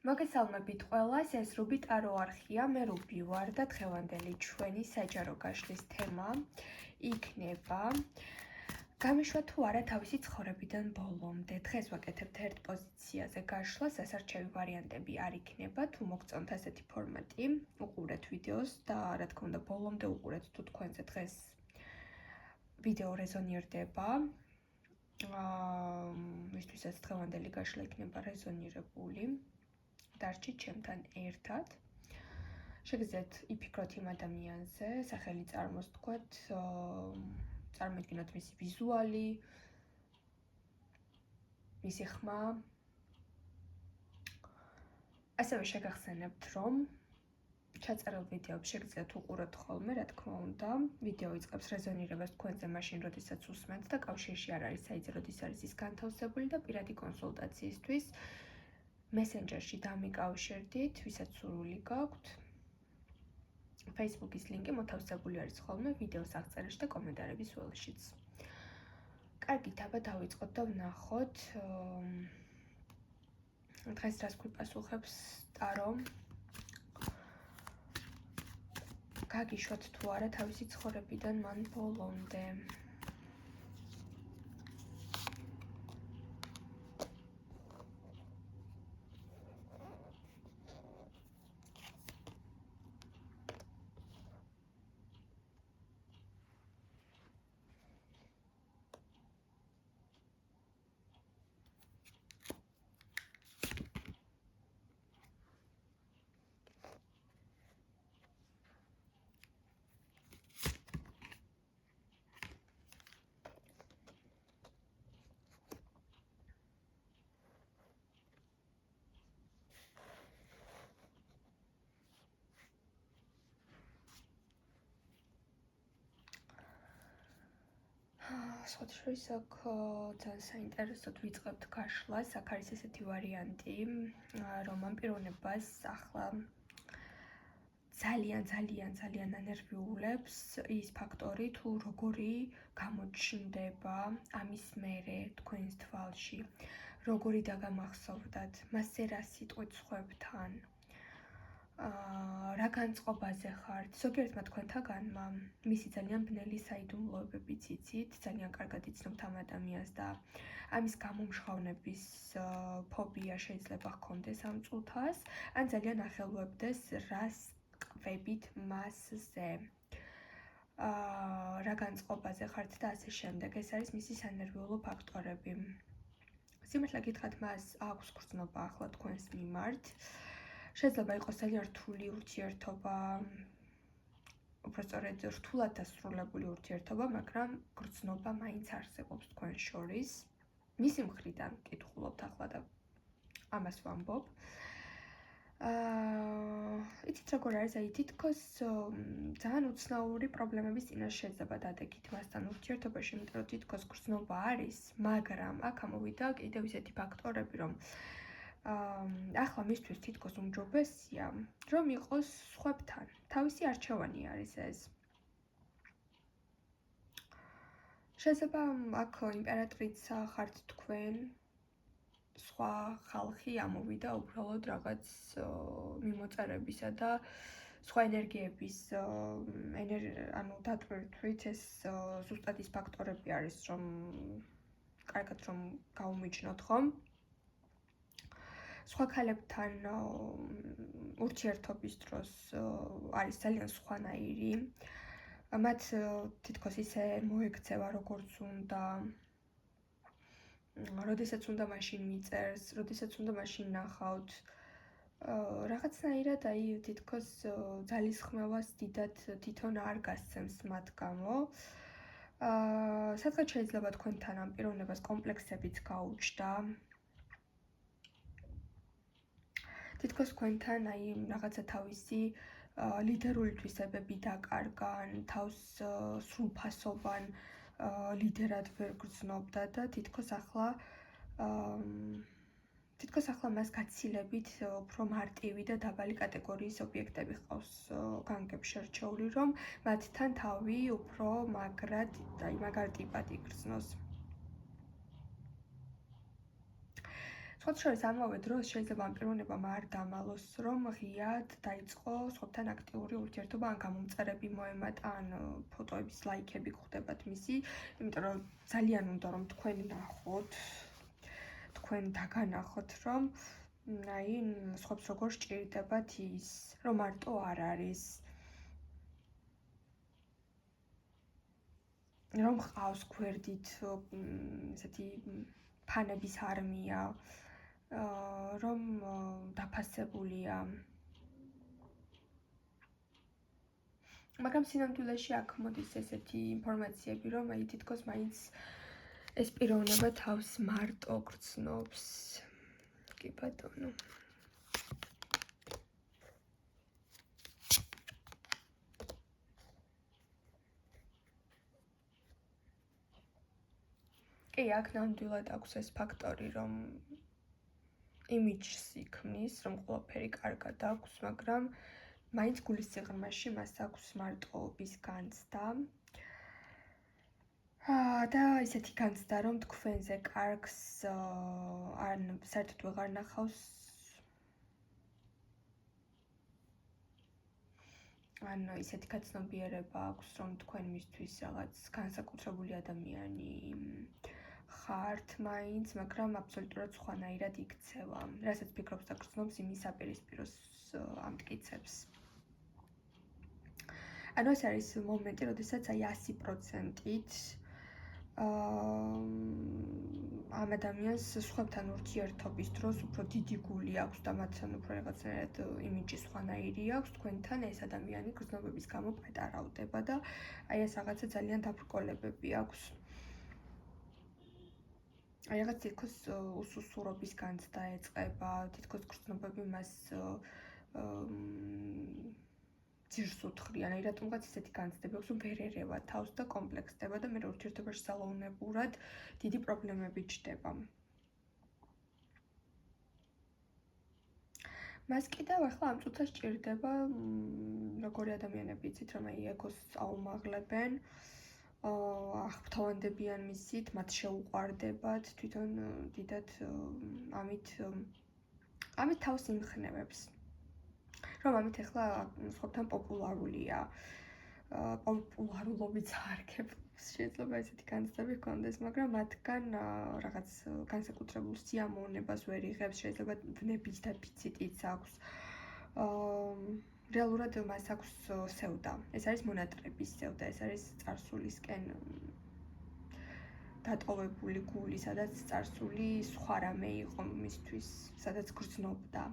მოგესალმებით ყველას, ეს რუბი ტარო არხია, მე რუბი ვარ და დღევანდელი ჩვენი საჯარო გაშლის თემა იქნება გამიშვა თუ არა თავისი ცხოვრებიდან ბოლომდე. დღეს ვაკეთებთ ერთ პოზიციაზე გაშლას, სასარჩევი ვარიანტები არ იქნება, თუ მოგწონთ ასეთი ფორმატი, უყურეთ ვიდეოს და რა თქმა უნდა ბოლომდე უყურეთ თუ თქვენზე დღეს ვიდეო რეზონირდება. მისთვისაც დღევანდელი გაშლა იქნება რეზონირებული. დარჩით ჩემთან ერთად. შეგიძლიათ იფიქროთ იმ ადამიანზე, სახელი წარმოსთქვათ, წარმოიდგინოთ მისი ვიზუალი, მისი ხმა. ასევე შეგახსენებთ, რომ ჩაწერილ ვიდეოებს შეგიძლიათ უყუროთ ხოლმე, რა თქმა უნდა, ვიდეო იწყებს რეზონირებას თქვენზე მაშინ, როდესაც უსმენთ და კავშირში არ არის საიტზე, როდის არის ის განთავსებული და პირადი კონსულტაციისთვის მესენჯერში დამიკავშირდით, ვისაც სურვილი გაქვთ. Facebook-ის ლინკი მოთავსებული არის ხოლმე ვიდეოს აღწერაში და კომენტარების ველშიც. კარგით, აბა დავიწყოთ და ვნახოთ დღეს რას გვიპასუხებს ტარო. გაგიშვათ თუ არა თავისი ცხოვრებიდან მან ბოლომდე. სხვადასხვის აქ ძალიან საინტერესოდ ვიწყებთ გაშლას. აქ არის ესეთი ვარიანტი, რომ ამ პიროვნებას ახლა ძალიან ანერვიულებს ის ფაქტორი, თუ როგორი გამოჩნდება ამის მერე თქვენს თვალში, როგორი დაგამახსოვრდათ, მასზე რა სიტყვით სხვებთან, რა განწყობაზე ხართ. ზოგიერთმა თქვენთაგანმა მისი ძალიან ბნელი საიდუმლოებებიც იცით, ძალიან კარგად იცნობთ ამ ადამიანს და ამის გამომჟღავნების ფობია შეიძლება ჰქონდეს ამ წუთას, ან ძალიან ახელვებდეს რას ყვებით მასზე, რა განწყობაზე ხართ და ასე შემდეგ. ეს არის მისი სანერვიულო ფაქტორები. სიმართლე გითხრათ, მას აქვს გრძნობა ახლა თქვენს მიმართ. შეიძლება იყოს ძალიან რთული ურთიერთობა, უბრალოდ რთულად დასრულებული ურთიერთობა, მაგრამ გრძნობა მაინც არსებობს თქვენ შორის. მისი მხრიდან კითხულობთ ახლა და ამას ვამბობ. იცით როგორ არის, აი თითქოს ძალიან უცნაური პრობლემების წინაშე შეიძლება დადექით მასთან ურთიერთობაში, იმიტომ რომ თითქოს გრძნობა არის, მაგრამ აქ ამოვიდა კიდევ ისეთი ფაქტორები, რომ ახლა მისთვის თითქოს უმჯობესია, რომ იყოს სხვებთან. თავისი არჩევანი არის ეს. შეიძლება აქ იმპერატრიცა ხართ თქვენ, სხვა ხალხი ამოვიდა უბრალოდ რაღაც მიმოწერებისა და სხვა ენერგიების დატვირთვით. ეს ზუსტად ის ფაქტორები არის, რომ კარგად რომ გაუმიჯნოთ ხომ. სხვა ქალებთან ურთიერთობის დროს არის ძალიან სხვანაირი. მათ თითქოს ისე მოექცევა, როგორც უნდა. როდესაც უნდა მაშინ მიწერს, როდესაც უნდა მაშინ ნახავთ. რაღაცნაირად აი თითქოს ძალისხმევას დიდად თვითონ არ გასცემს მათ გამო. სადღაც შეიძლება თქვენთან ამ პიროვნებას კომპლექსებიც გაუჩნდა. თითქოს თქვენთან აი რაღაცა თავისი ლიდერული თვისებები დაკარგან, თავს სრულფასოვან ლიდერად ვერ გრძნობდა და თითქოს ახლა მას გაცილებით უფრო მარტივი და დაბალი კატეგორიის ობიექტები ყავს განგებ შერჩეული, რომ მათთან თავი უფრო მაგარ ტიპად იგრძნოს. სხვათა შორის ამავე დროს შეიძლება ამ პიროვნებამ არ დამალოს, რომ ღიად დაიწყო სხვებთან აქტიური ურთიერთობა, ან გამომწერები მოემატა, ან ფოტოების ლაიქები გვხვდებათ მისი, იმიტომ რომ ძალიან უნდა რომ თქვენ ნახოთ, თქვენ დაგანახოთ, რომ აი სხვებს როგორ სჭირდებათ ის, რომ მარტო არ არის, რომ ყავს გვერდით ესეთი ფანების არმია, რომ დაფასებულია. მაგრამ სინამდვილეში აქ მოდის ესეთი ინფორმაციები, რომ აი თითქოს მაინც ეს პიროვნება თავს მარტო გრძნობს. კი ბატონო. კი, აქ ნამდვილად აქვს ეს ფაქტორი, რომ იმიჯს იქმნის, რომ ყველაფერი კარგად აქვს, მაგრამ მაინც გულის სიღრმეში მას აქვს მარტოობის განცდა. და ისეთი განცდა, რომ თქვენზე კარგს ან საერთოდ ვეღარ ნახავს, ან ისეთი გაცნობიერება აქვს, რომ თქვენ მისთვის რაღაც განსაკუთრებული ადამიანი ხართ მაინც, მაგრამ აბსოლუტურად სხვანაირად იქცევა. რასაც ფიქრობს და გრძნობს, იმის აპირისპიროს ამტკიცებს. ანუ ეს არის მომენტი, როდესაც აი 100%-ით ამ ადამიანს სხვებთან ურთიერთობის დროს უფრო დიდი გული აქვს და მათთან უფრო რაღაცნაირად იმიჯი სხვანაირი აქვს, თქვენთან ეს ადამიანი გრძნობების გამო პატარავდება და აი ეს რაღაცა ძალიან დაბრკოლებები აქვს. აი რაღაც თითქოს უსუსურობის განცდა ეწყება, თითქოს გრძნობები მას ძირს უთხრიან, აი რატომღაც ისეთი განცდები აქვს, რომ ვერ ერევა თავს და კომპლექსდება და მე ურთიერთობაში სალაუნებურად დიდი პრობლემები ჩდება. მას კიდევ ახლა ამ წუთას სჭირდება როგორი ადამიანები იცით, რომ აი ეგოს აუმაღლებენ, აღფრთოვანდებიან მისით, მათ შეუყვარდებათ, თვითონ დიდად ამით თავს იმხნევებს. რომ ამით ახლა სხვებთან პოპულარულია, პოპულარულობის არქებს შეიძლება ესეთი განცდები ჰქონდეს, მაგრამ მათგან რაღაც განსაკუთრებულ სიამოვნებას ვერ იღებს, შეიძლება ვნების დეფიციტიც აქვს. რეალურად მას აქვს სევდა. ეს არის მონატრების სევდა, ეს არის წარსულისკენ დატოვებული გული, სადაც წარსული სხვა რამე იყო მისთვის, სადაც გრძნობდა.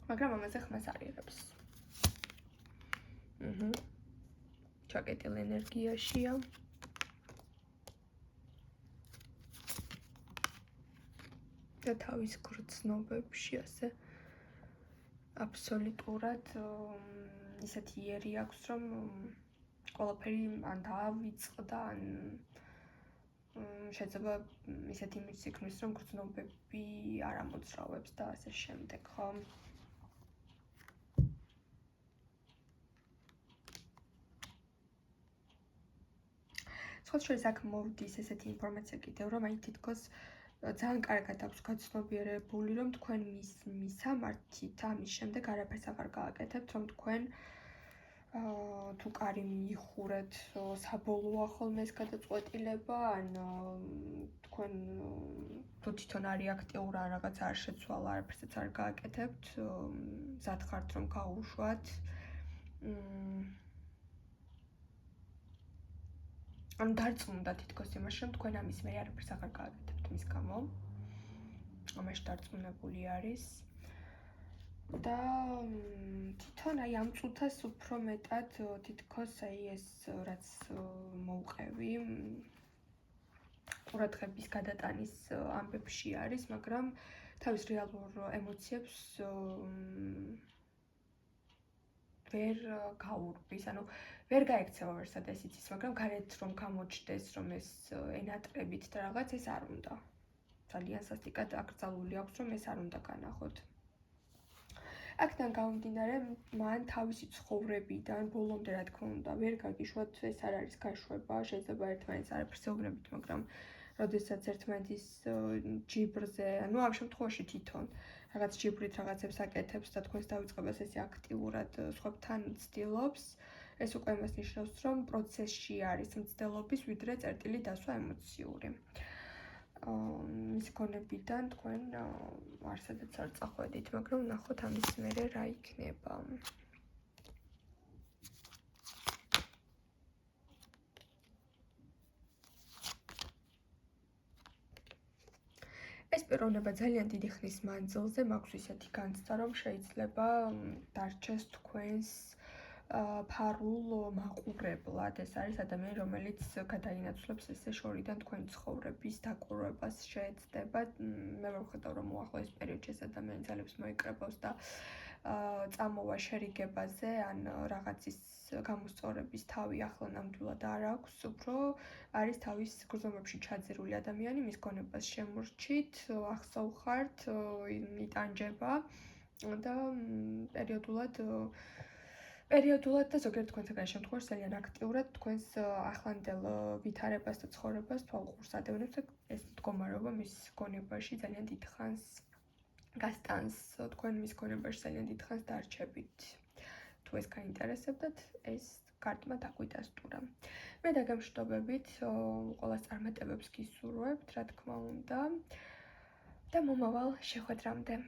მაგრამ ამაზე ხმას არ იღებს. ჩაკეტილ ენერგიაშია. და თავის გრძნობებში ასე აბსოლუტურად ისეთი იერი აქვს, რომ ყველაფერი ან დაავიწყდა, ან შეიძლება ისეთი იმიჯს იქმნის, რომ გრძნობები არ ამოძრავებს და ასე შემდეგ, ხო? სხვათა შორის აქ მოვდის ესეთი ინფორმაცია კიდევ, რომ აი თითქოს ძალიან კარგად აქვს გაცნობიერებული, რომ თქვენ მისამართით ამის შემდეგ არაფერს აღარ გააკეთებთ, რომ თქვენ თუ კარი მიიხურეთ, საბოლოო ხოლმე ეს გადაწყვეტილება, ან თქვენ თუ თვითონ არ აქტიურ ან რაღაც არ შეცვალა, არაფერსაც არ გააკეთებთ, მზად ხართ რომ გაუშვათ. ანუ დარწმუნდა თითქოს იმაში, რომ თქვენ ამის მე არაფერს აღარ გააკეთებთ მის გამო. ამაში დარწმუნებული არის. და თვითონ აი ამ წუთას უფრო მეტად თითქოს აი ეს რაც მოუყევი ყურადღების გადატანის ამბებში არის, მაგრამ თავის რეალურ ემოციებს ვერ გაურბის, ანუ ვერ გაექცევა ვერსად ეს იცის, მაგრამ გარეთ რომ გამოჩნდეს, რომ ეს ენატრებით და რაღაც ეს არ უნდა. ძალიან სასტიკად აკრძალული აქვს, რომ ეს არ უნდა განახოთ. აქედან გამომდინარე, მან თავისი ცხოვრებიდან ბოლომდე რა თქმა უნდა ვერ გაგიშვათ, ეს არ არის გაშვება, შეიძლება ერთმანეთს არაფერს ეუბნებით, მაგრამ როდესაც ერთმანეთის ჯიბრზე, ანუ ამ შემთხვევაში თვითონ რაღაც ჯიბრით რაღაცებს აკეთებს და თქვენს დაიწყებას ესე აქტიურად სხვებთან ცდილობს, ეს უკვე იმას ნიშნავს, რომ პროცესში არის მცდელობის, ვიდრე წერტილი დასვა ემოციური. მის გონებიდან თქვენ არსადაც არ წახვედით, მაგრამ ნახოთ ამის მერე რა იქნება. ეს პიროვნება ძალიან დიდი ხნის მანძილზე მაქვს ისეთი განცდა, რომ შეიძლება დარჩეს თქვენს ფარულ მაყურებლად. ეს არის ადამიანი, რომელიც გადაინაცვლებს ესე შორიდან თქვენი ცხოვრების დაკვირვებას შეეცდება. მე ვხედავ, რომ უახლოეს პერიოდში ეს ადამიანი ძალებს მოიკრებავს და წამოვა შერიგებაზე, ან რაღაცის გამოსწორების თავი ახლა ნამდვილად არ აქვს, უფრო არის თავის გრძნობებში ჩაძირული ადამიანი, მის გონებას შემორჩით, ახსოვხართ, იტანჯება და პერიოდულად და ზოგიერთ თქვენსაგან შემთხვევაში ძალიან აქტიურად თქვენს ახლანდელ ვითარებას და ცხოვრებას თვალყურს ადევნებს და ეს მდგომარეობა მის გონებაში ძალიან დიდ ხანს გასტანს, თქვენ მის გონებაში ძალიან დიდ ხანს დარჩებით. თუ ეს გაინტერესებდათ, ეს კარტმა დაგვიდასტურა. მე დაგემშვიდობებით, ყველას წარმატებებს გისურვებთ, რა თქმა უნდა, და მომავალ შეხვედრამდე.